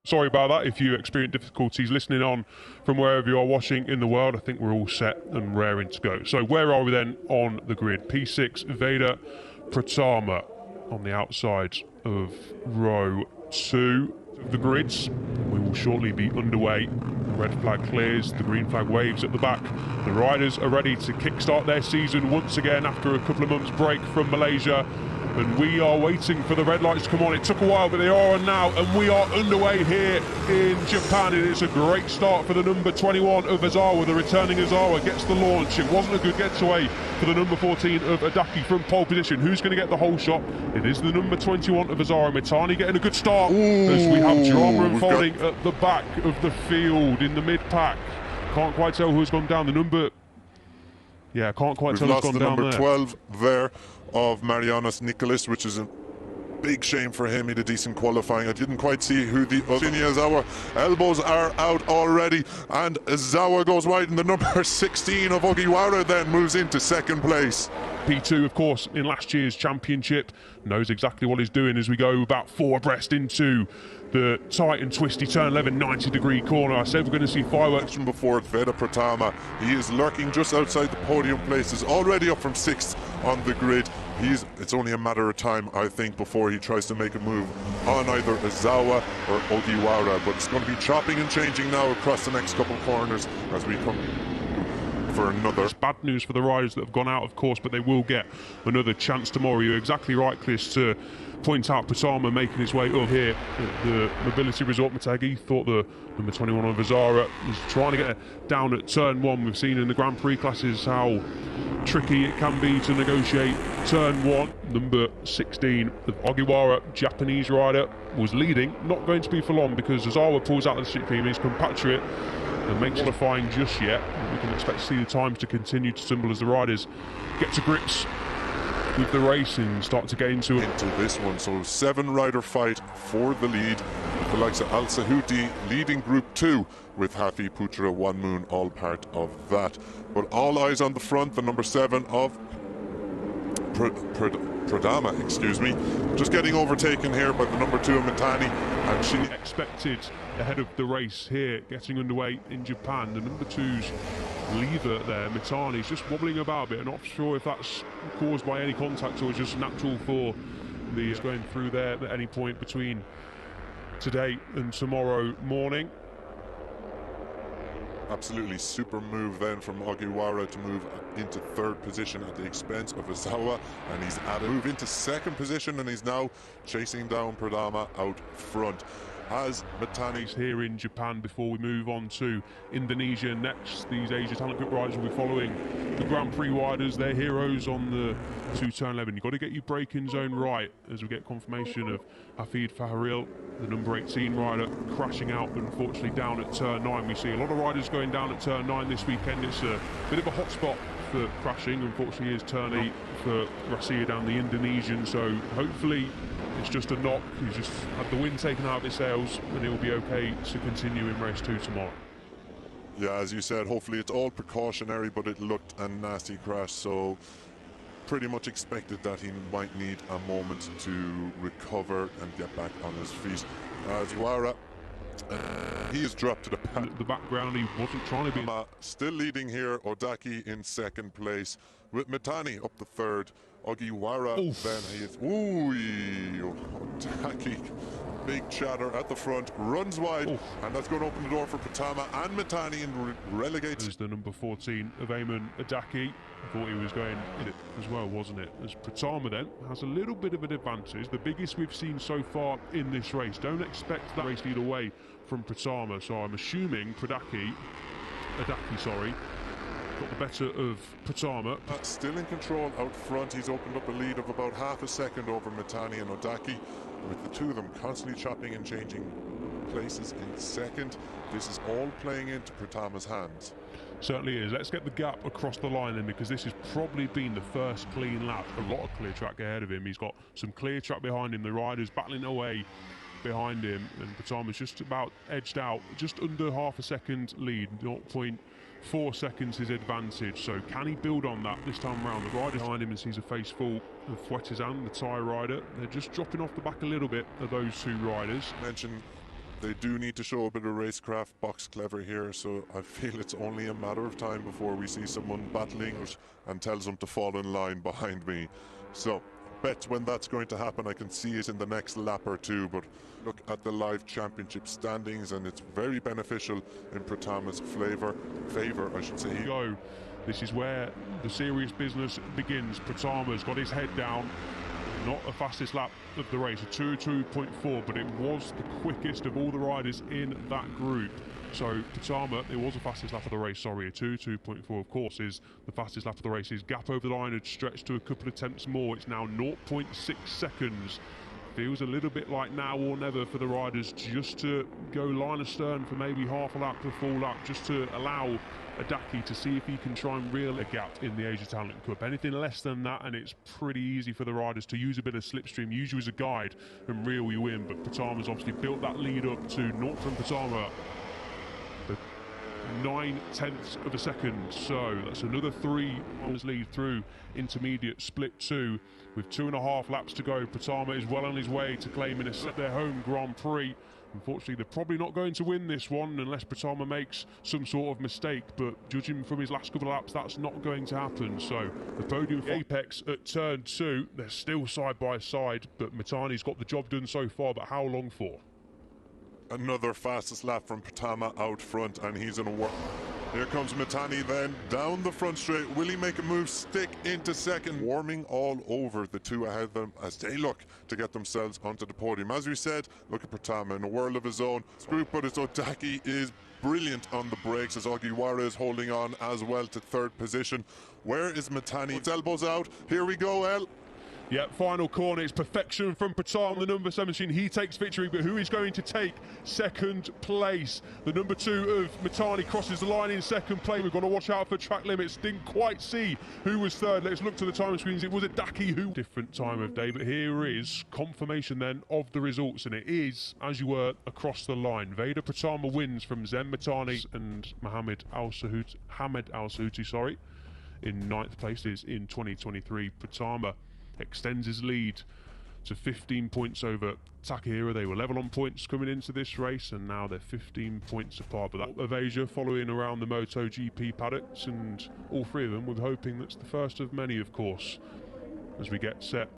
Sorry about that if you experience difficulties listening on from wherever you are watching in the world. I think we're all set and raring to go. So where are we then on the grid? P6 Veda Pratama on the outside of row 2 of the grids. We will shortly be underway. The red flag clears, the green flag waves at the back. The riders are ready to kickstart their season once again after a couple of months break from Malaysia. And we are waiting for the red lights to come on. It took a while, but they are on now, and we are underway here in Japan. And it's a great start for the number 21 of Ozawa. The returning Ozawa gets the launch. It wasn't a good getaway for the number 14 of Adaki from pole position. Who's going to get the whole shot? It is the number 21 of Ozawa. Mitani getting a good start as we have drama unfolding at the back of the field in the mid-pack. Can't quite tell who's gone down. The number... Yeah, can't quite tell who's gone down there. We've lost the number 12 there of Marianas Nicholas, which is a big shame for him. He had a decent qualifying. I didn't quite see who the other... Ozawa elbows are out already, and Ozawa goes wide, and the number 16 of Ogiwara then moves into second place. P2, of course, in last year's championship, knows exactly what he's doing as we go about 4 abreast into the tight and twisty turn 11 90-degree corner. I said we're going to see fireworks. Before Veda Pratama, he is lurking just outside the podium places, already up from 6th on the grid. It's only a matter of time, I think, before he tries to make a move on either Ozawa or Ogiwara, but it's going to be chopping and changing now across the next couple of corners as we come for another. It's bad news for the riders that have gone out, of course, but they will get another chance tomorrow. You're exactly right, Chris, to point out Pratama making his way up here at the mobility resort. Motegi thought the number 21 of Azara was trying to get down at turn 1. We've seen in the Grand Prix classes how tricky it can be to negotiate turn 1. Number 16 of Ogiwara, Japanese rider, was leading. Not going to be for long because Ozawa pulls out of the 16, his compatriot, and makes qualifying just yet. We can expect to see the times to continue to tumble as the riders get to grips with the race and start to get into this one. So 7-rider fight for the lead. The likes of Al Sahuti leading Group 2 with Hafi, Putra, One Moon all part of that. But all eyes on the front, the number 7 of Pradama, excuse me, just getting overtaken here by the number 2 of Mitani, and she expected ahead of the race here getting underway in Japan. The number 2's leader there, Mitani's just wobbling about a bit. I'm not sure if that's caused by any contact or just natural for the going through there at any point between today and tomorrow morning. Absolutely super move then from Ogiwara to move into 3rd position at the expense of Ozawa, and he's added move into 2nd position, and he's now chasing down Pradama out front. As Mitani's here in Japan before we move on to Indonesia next. These Asia Talent Group riders will be following the Grand Prix riders. They're heroes on the 2 turn 11. You've got to get your braking zone right as we get confirmation of Hafid Faharil, the number 18 rider, crashing out unfortunately down at turn 9. We see a lot of riders going down at turn 9 this weekend. It's a bit of a hot spot for crashing. Unfortunately, is turn 8 for Rasia down the Indonesian, so hopefully it's just a knock. He's just had the wind taken out of his sails and he'll be okay to continue in race 2 tomorrow. Yeah, as you said, hopefully it's all precautionary, but it looked a nasty crash, so pretty much expected that he might need a moment to recover and get back on his feet. Juara, he is dropped to the background. He wasn't trying to be still leading here. Odaki in 2nd place with Mitani up the 3rd. Ogiwara then he is Odaki, big chatter at the front, runs wide, and that's going to open the door for Pratama and Mitani and relegates. There's the number 14 of Eamon Adaki. Thought he was going in it as well, wasn't it? As Pratama then has a little bit of an advantage, the biggest we've seen so far in this race. Don't expect that race lead away from Pratama, so I'm assuming Adaki, got the better of Pratama. Still in control out front. He's opened up a lead of about half a second over Mitani and Odaki, with the 2 of them constantly chopping and changing places in 2nd. This is all playing into Pratama's hands. Certainly is. Let's get the gap across the line then, because this has probably been the first clean lap. A lot of clear track ahead of him. He's got some clear track behind him. The riders battling away behind him, and Pratama's just about edged out, just under half a second lead, 0.4 seconds his advantage. So can he build on that this time around? The rider behind him and sees a face full of Fuetizan, the Thai rider. They're just dropping off the back a little bit of those 2 riders. Mention They do need to show a bit of racecraft, box clever here, so I feel it's only a matter of time before we see someone battling and tells them to fall in line behind me. So bet when that's going to happen. I can see it in the next lap or two, but look at the live championship standings and it's very beneficial in Pratama's favour, I should say. Go. This is where the serious business begins. Pratama's got his head down. Not the fastest lap of the race, a 2:02.4, but it was the quickest of all the riders in that group. So Pratama, it was the fastest lap of the race, sorry, a 2:02.4 of course is the fastest lap of the race. His gap over the line had stretched to a couple of tenths more. It's now 0.6 seconds. Feels a little bit like now or never for the riders just to go line astern for maybe half a lap to full lap, just to allow Adaki to see if he can try and reel a gap in the Asia Talent Cup. Anything less than that and it's pretty easy for the riders to use a bit of slipstream, use you as a guide and reel you in, but Pratama's obviously built that lead up to not from Pratama. 9/10 of a second, so that's another 3 hours lead through intermediate split 2 with 2.5 laps to go. Pratama is well on his way to claiming their home Grand Prix. Unfortunately, they're probably not going to win this one unless Pratama makes some sort of mistake, but judging from his last couple of laps, that's not going to happen. So the podium apex at turn 2, they're still side by side, but Mitani's got the job done so far, but how long for? Another fastest lap from Pratama out front, and he's in a work. Here comes Mitani then, down the front straight. Will he make a move, stick into second? Warming all over the two ahead of them as they look to get themselves onto the podium. As we said, look at Pratama in a world of his own. Group, but it's Otaki is brilliant on the brakes as Juara is holding on as well to third position. Where is Mitani? It's elbows out. Here we go, El. Yeah, final corner. It's perfection from Pratama, the number 17. He takes victory, but who is going to take second place? The number 2 of Mitani crosses the line in second place. We've got to watch out for track limits. Didn't quite see who was third. Let's look to the time screens. It was Adaki who... Different time of day, but here is confirmation then of the results, and it is, as you were, across the line. Veda Pratama wins from Zen Mitani and Hamed Al Sahuti, sorry. In 9th place is in 2023. Pratama extends his lead to 15 points over Takahira. They were level on points coming into this race, and now they're 15 points apart. But that of Asia following around the Motegi paddocks, and all 3 of them, we're hoping that's the first of many, of course, as we get set